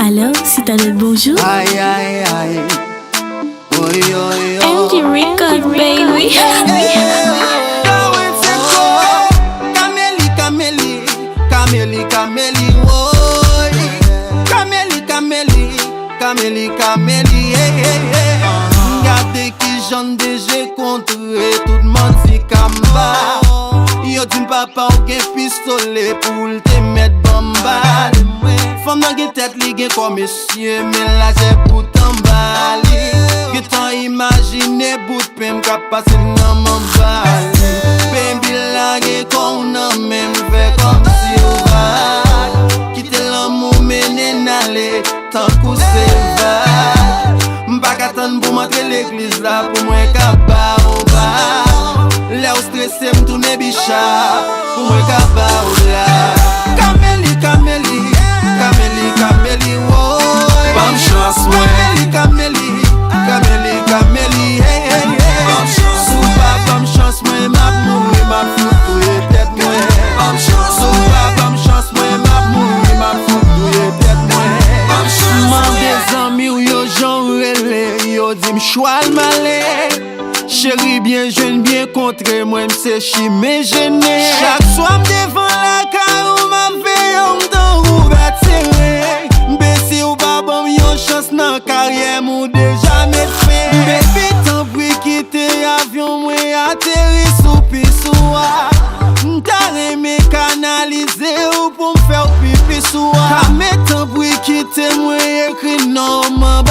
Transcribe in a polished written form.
Alors, si t'as le bonjour. Aïe, aïe, aïe. Oi, oi, oi. MG Record, baby. Cameli, Cameli, Cameli, Cameli, oi. Cameli, Cameli, Cameli, Cameli, hey, hey, hey. Regardez qui j'en déjà contré, tout le monde si kamba. Yo din papa ou gen pistolet pour te mettre bambal. Femme nan gen tête li gen comme monsieur, mais là c'est pour t'emballer. Gen tan imagine bout pem ka passe nan m'emballe. Baby la gen kon nan même fait comme si ou va. Quitte l'amour menen aller tant kou se va. M'pa katan pou m'entrer l'église là pour moi ka ba ou ba. Là où stressé m'tourne bichard pour moi ka ba ou la. Cameli, Cameli, Cameli, Cameli, woy. Bonne chance, Cameli, Cameli, Cameli, Cameli, hey, hey, hey. Sou pa bonne chance, moi m'a mouri, m'a foutouye tête moi. Sou pa bonne chance, moi m'a mouri, m'a foutouye tête moi. Man des amis ou yo jan rele, yo di m'choual malé. Chérie bien jeune, bien contré, moi m'se chimé gêné. Chaque soir m'devant la car ou m'a fait un temps ouvert serré. M'bessi ou pas bon yon chance nan carrière m'ou déjà met fait. Baby t'en prie quitter avion, moi atterri sous pissoir. M'ta remé canaliser ou pour m'faire pipi soir. Ka met t'en prie quitter moi écrit non m'en